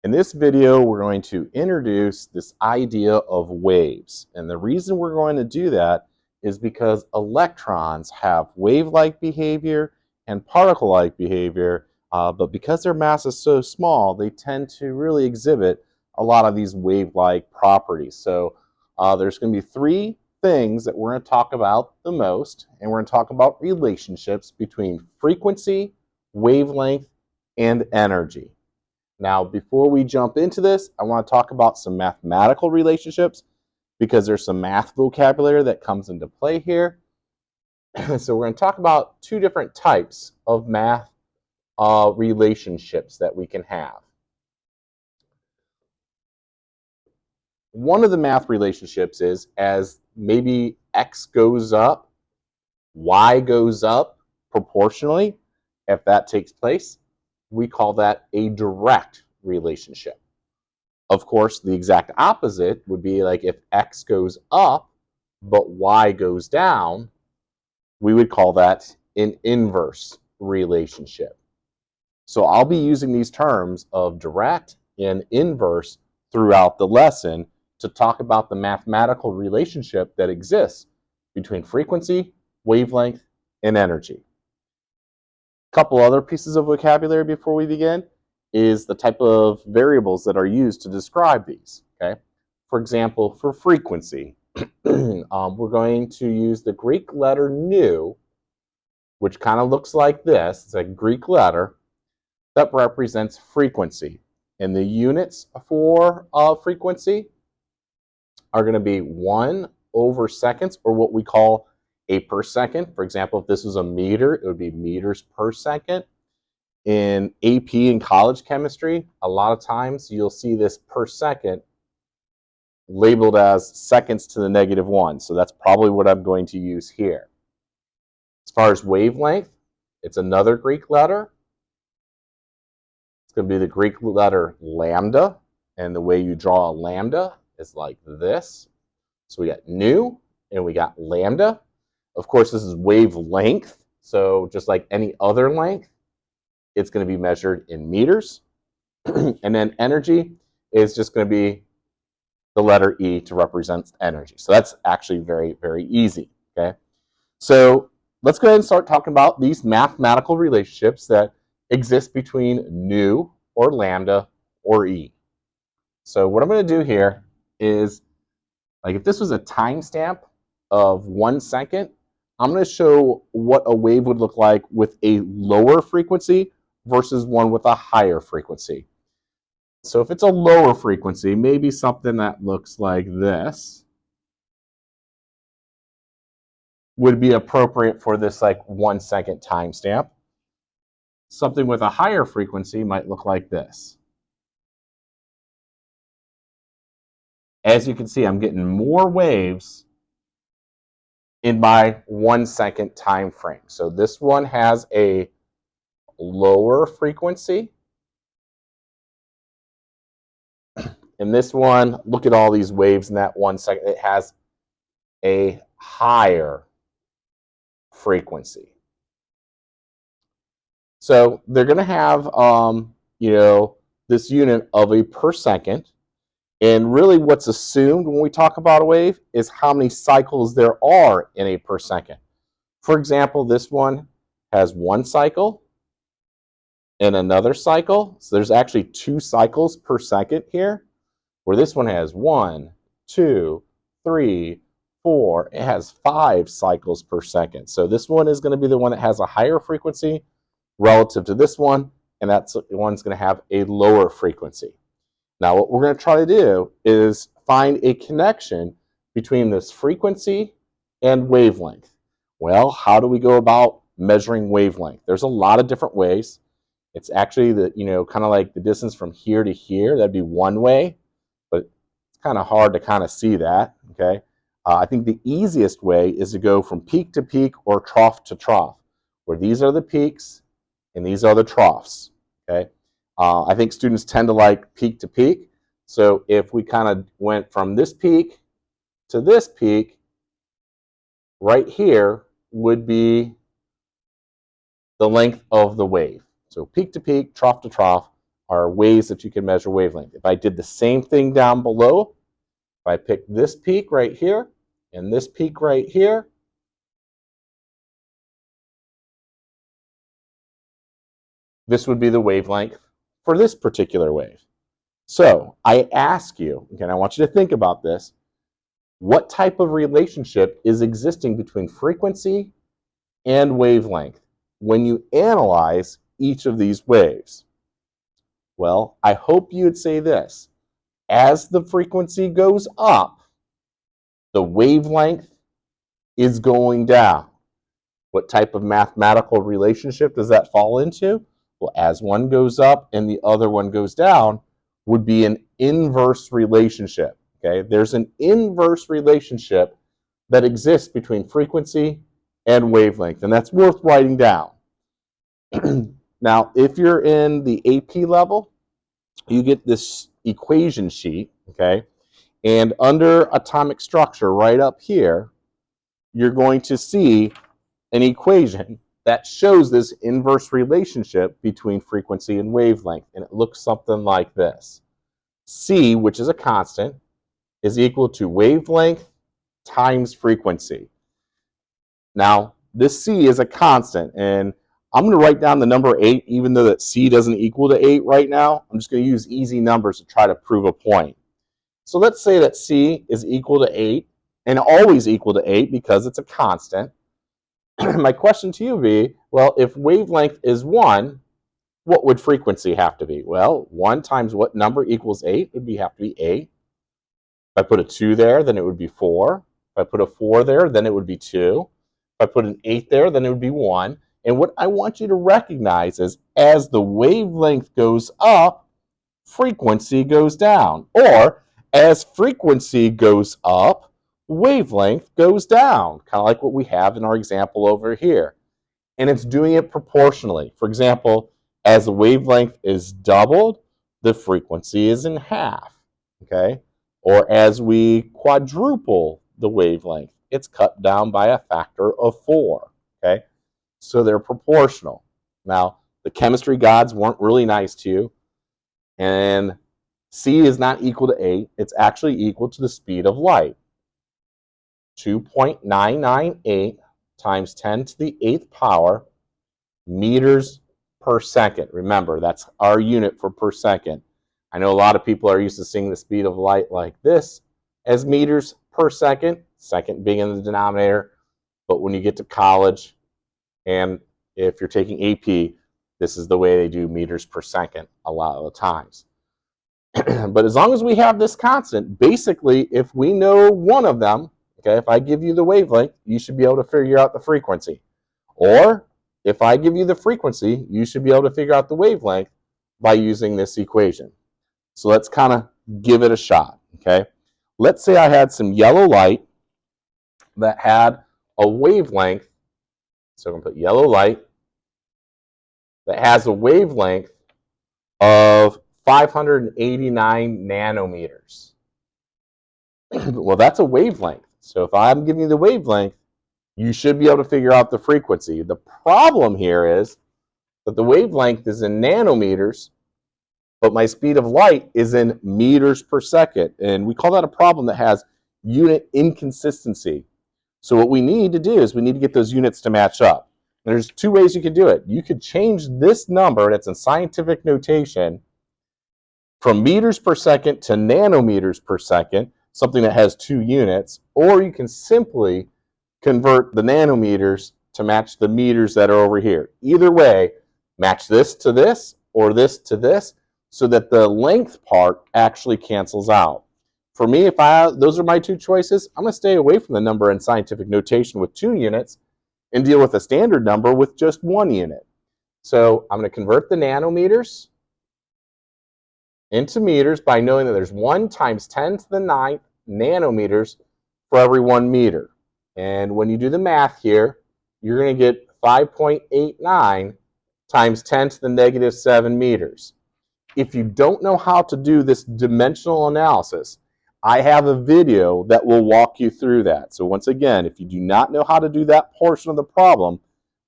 In this video, we're going to introduce this idea of waves. And the reason we're going to do that is because electrons have wave-like behavior and particle-like behavior, but because their mass is so small, they tend to really exhibit a lot of these wave-like properties. So there's going to be three things that we're going to talk about the most, and we're going to talk about relationships between frequency, wavelength, and energy. Now, before we jump into this, I want to talk about some mathematical relationships because there's some math vocabulary that comes into play here. So we're going to talk about two different types of math relationships that we can have. One of the math relationships is as maybe x goes up, y goes up proportionally. If that takes place, we call that a direct relationship. Of course, the exact opposite would be like if x goes up, but y goes down, we would call that an inverse relationship. So I'll be using these terms of direct and inverse throughout the lesson to talk about the mathematical relationship that exists between frequency, wavelength, and energy. Couple other pieces of vocabulary before we begin is the type of variables that are used to describe these. Okay, for example, for frequency, we're going to use the Greek letter nu, which kind of looks like this. It's a Greek letter that represents frequency, and the units for frequency are going to be 1 over seconds, or what we call a per second. For example, if this was a meter, it would be meters per second. In AP in college chemistry, a lot of times you'll see this per second labeled as seconds to the -1. So that's probably what I'm going to use here. As far as wavelength, it's another Greek letter. It's going to be the Greek letter lambda. And the way you draw a lambda is like this. So we got nu and we got lambda. Of course, this is wavelength, so just like any other length, it's going to be measured in meters. And then energy is just going to be the letter E to represent energy. So that's actually very, very easy. Okay, so let's go ahead and start talking about these mathematical relationships that exist between nu or lambda or E. So what I'm going to do here is, like if this was a timestamp of 1 second, I'm going to show what a wave would look like with a lower frequency versus one with a higher frequency. So if it's a lower frequency, maybe something that looks like this would be appropriate for this like 1 second timestamp. Something with a higher frequency might look like this. As you can see, I'm getting more waves in my 1 second time frame. So this one has a lower frequency. And this one, look at all these waves in that 1 second. It has a higher frequency. So they're going to have, this unit of a per second. And really what's assumed when we talk about a wave is how many cycles there are in a per second. For example, this one has 1 cycle and another cycle. So there's actually 2 cycles per second here, where this one has 1, 2, 3, 4. It has 5 cycles per second. So this one is going to be the one that has a higher frequency relative to this one, and that one's going to have a lower frequency. Now, what we're going to try to do is find a connection between this frequency and wavelength. Well, how do we go about measuring wavelength? There's a lot of different ways. It's actually the, kind of like the distance from here to here. That'd be one way, but it's kind of hard to kind of see that, okay? I think the easiest way is to go from peak to peak or trough to trough, where these are the peaks and these are the troughs, okay? I think students tend to like peak to peak. So if we kind of went from this peak to this peak, right here would be the length of the wave. So peak to peak, trough to trough are ways that you can measure wavelength. If I did the same thing down below, if I pick this peak right here and this peak right here, this would be the wavelength for this particular wave. So I ask you, again, I want you to think about this, what type of relationship is existing between frequency and wavelength when you analyze each of these waves? Well, I hope you'd say this. As the frequency goes up, the wavelength is going down. What type of mathematical relationship does that fall into? Well, as one goes up and the other one goes down, would be an inverse relationship. Okay, there's an inverse relationship that exists between frequency and wavelength, and that's worth writing down. Now, if you're in the AP level, you get this equation sheet, okay, and under atomic structure right up here, you're going to see an equation that shows this inverse relationship between frequency and wavelength, and it looks something like this. C, which is a constant, is equal to wavelength times frequency. Now, this C is a constant, and I'm going to write down the number 8, even though that C doesn't equal to 8 right now. I'm just going to use easy numbers to try to prove a point. So let's say that C is equal to 8, and always equal to 8 because it's a constant. My question to you would be, well, if wavelength is 1, what would frequency have to be? Well, 1 times what number equals 8 would have to be 8. If I put a 2 there, then it would be 4. If I put a 4 there, then it would be 2. If I put an 8 there, then it would be 1. And what I want you to recognize is as the wavelength goes up, frequency goes down. Or as frequency goes up, wavelength goes down. Kind of like what we have in our example over here. And it's doing it proportionally. For example, as the wavelength is doubled, the frequency is in half. Okay? Or as we quadruple the wavelength, it's cut down by a factor of 4. Okay? So they're proportional. Now, the chemistry gods weren't really nice to you, and C is not equal to 8. It's actually equal to the speed of light. 2.998 times 10 to the 8th power meters per second. Remember, that's our unit for per second. I know a lot of people are used to seeing the speed of light like this as meters per second, second being in the denominator. But when you get to college, and if you're taking AP, this is the way they do meters per second a lot of the times. But as long as we have this constant, basically, if we know one of them, okay, if I give you the wavelength, you should be able to figure out the frequency. Or if I give you the frequency, you should be able to figure out the wavelength by using this equation. So let's kind of give it a shot, okay? Let's say I had some yellow light that had a wavelength. So I'm going to put yellow light that has a wavelength of 589 nanometers. Well, that's a wavelength. So if I'm giving you the wavelength, you should be able to figure out the frequency. The problem here is that the wavelength is in nanometers, but my speed of light is in meters per second. And we call that a problem that has unit inconsistency. So what we need to do is we need to get those units to match up. And there's 2 ways you could do it. You could change this number that's in scientific notation from meters per second to nanometers per second, something that has 2 units, or you can simply convert the nanometers to match the meters that are over here. Either way, match this to this or this to this so that the length part actually cancels out. For me, those are my 2 choices, I'm going to stay away from the number in scientific notation with 2 units and deal with a standard number with just 1 unit. So I'm going to convert the nanometers into meters by knowing that there's 1 times 10 to the 9th nanometers for every 1 meter. And when you do the math here, you're going to get 5.89 times 10 to the negative 7 meters. If you don't know how to do this dimensional analysis, I have a video that will walk you through that. So once again, if you do not know how to do that portion of the problem,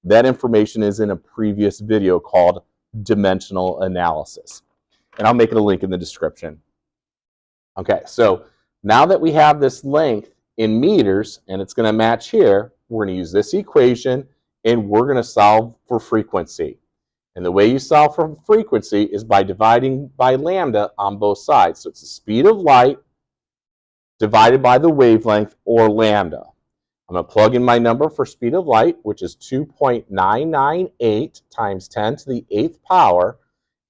that information is in a previous video called dimensional analysis. and I'll make it a link in the description. Okay, so now that we have this length in meters, and it's going to match here, we're going to use this equation, and we're going to solve for frequency. And the way you solve for frequency is by dividing by lambda on both sides. So it's the speed of light divided by the wavelength, or lambda. I'm going to plug in my number for speed of light, which is 2.998 times 10 to the 8th power,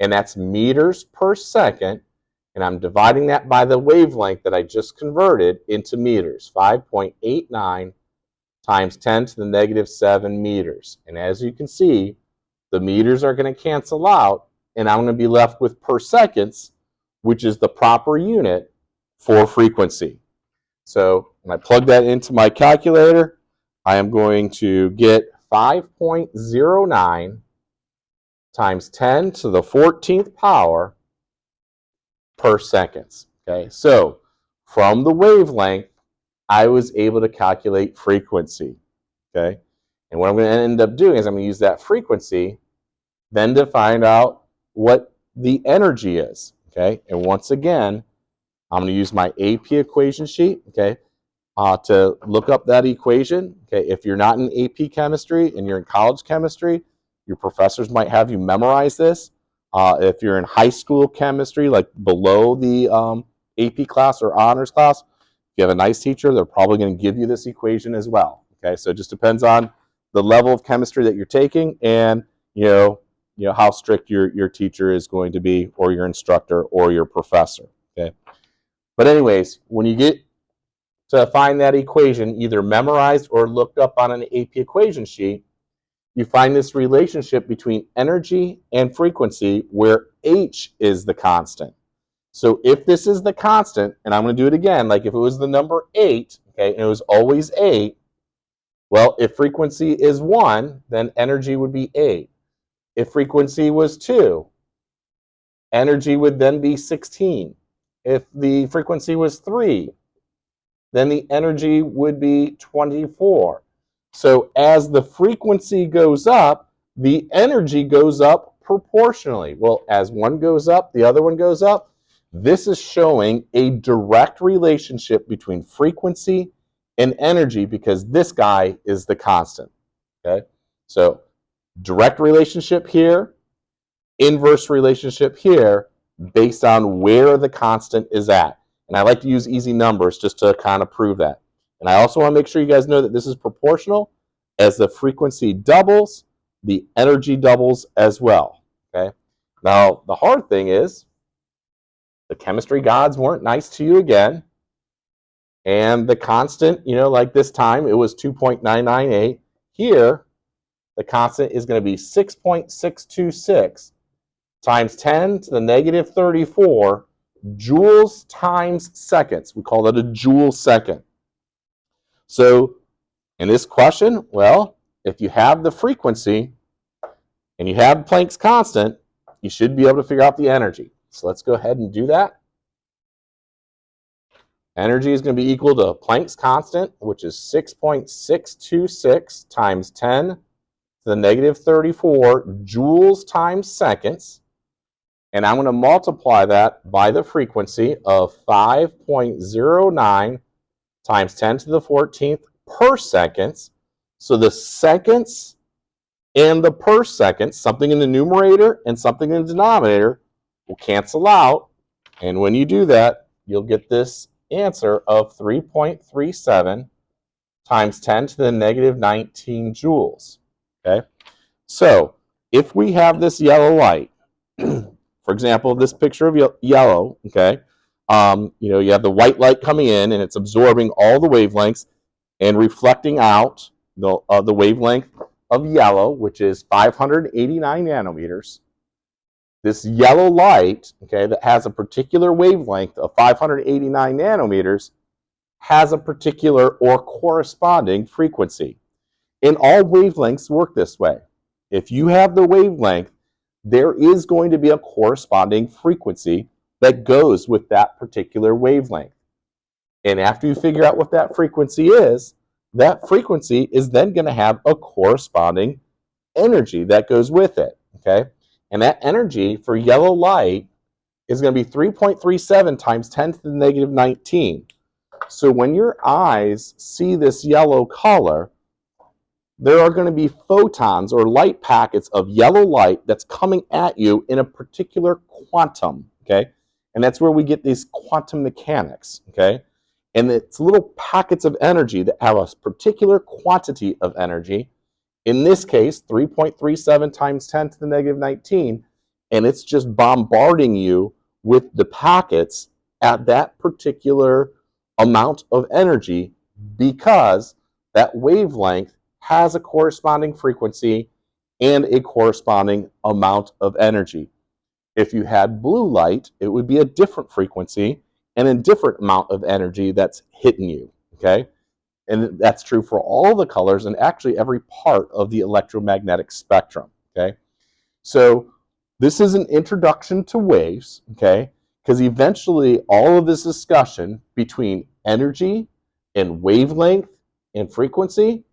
and that's meters per second. And I'm dividing that by the wavelength that I just converted into meters, 5.89 times 10 to the negative 7 meters. And as you can see, the meters are going to cancel out, and I'm going to be left with per seconds, which is the proper unit for frequency. So when I plug that into my calculator, I am going to get 5.09 times 10 to the 14th power per seconds. Okay, so from the wavelength, I was able to calculate frequency. Okay, and what I'm going to end up doing is I'm going to use that frequency then to find out what the energy is. Okay, and once again, I'm going to use my AP equation sheet, okay, to look up that equation. Okay, if you're not in AP chemistry and you're in college chemistry, your professors might have you memorize this. If you're in high school chemistry, like below the AP class or honors class, if you have a nice teacher, they're probably going to give you this equation as well. Okay, so it just depends on the level of chemistry that you're taking, and you know how strict your teacher is going to be, or your instructor, or your professor. Okay. But anyways, when you get to find that equation, either memorized or looked up on an AP equation sheet, you find this relationship between energy and frequency where H is the constant. So if this is the constant, and I'm going to do it again, like if it was the number 8, okay, and it was always 8, well, if frequency is 1, then energy would be 8. If frequency was 2, energy would then be 16. If the frequency was 3, then the energy would be 24. So as the frequency goes up, the energy goes up proportionally. Well, as one goes up, the other one goes up. This is showing a direct relationship between frequency and energy, because this guy is the constant. Okay? So direct relationship here, inverse relationship here, based on where the constant is at. And I like to use easy numbers just to kind of prove that. And I also want to make sure you guys know that this is proportional. As the frequency doubles, the energy doubles as well. Okay. Now, the hard thing is the chemistry gods weren't nice to you again. And the constant, like this time, it was 2.998. Here, the constant is going to be 6.626 times 10 to the negative 34 joules times seconds. We call that a joule second. So in this question, well, if you have the frequency and you have Planck's constant, you should be able to figure out the energy. So let's go ahead and do that. Energy is going to be equal to Planck's constant, which is 6.626 times 10 to the negative 34 joules times seconds. And I'm going to multiply that by the frequency of 5.09 times 10 to the 14th per seconds. So the seconds and the per seconds, something in the numerator and something in the denominator, will cancel out. And when you do that, you'll get this answer of 3.37 times 10 to the negative 19 joules. Okay? So if we have this yellow light, for example, this picture of yellow, okay, you have the white light coming in and it's absorbing all the wavelengths and reflecting out the wavelength of yellow, which is 589 nanometers. This yellow light, okay, that has a particular wavelength of 589 nanometers has a particular or corresponding frequency. And all wavelengths work this way. If you have the wavelength, there is going to be a corresponding frequency that goes with that particular wavelength. And after you figure out what that frequency is then going to have a corresponding energy that goes with it. Okay? And that energy for yellow light is going to be 3.37 times 10 to the negative 19. So when your eyes see this yellow color, there are going to be photons or light packets of yellow light that's coming at you in a particular quantum, okay? And that's where we get these quantum mechanics, okay? And it's little packets of energy that have a particular quantity of energy. In this case, 3.37 times 10 to the negative 19, and it's just bombarding you with the packets at that particular amount of energy because that wavelength has a corresponding frequency and a corresponding amount of energy. If you had blue light, it would be a different frequency and a different amount of energy that's hitting you, okay? And that's true for all the colors and actually every part of the electromagnetic spectrum, okay? So this is an introduction to waves, okay? Because eventually all of this discussion between energy and wavelength and frequency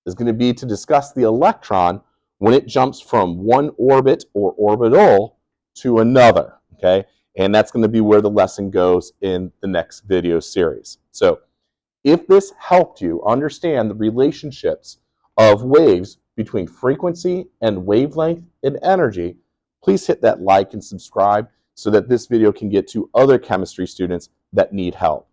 is going to be to discuss the electron when it jumps from one orbit or orbital to another, okay? And that's going to be where the lesson goes in the next video series. So if this helped you understand the relationships of waves between frequency and wavelength and energy, please hit that like and subscribe so that this video can get to other chemistry students that need help.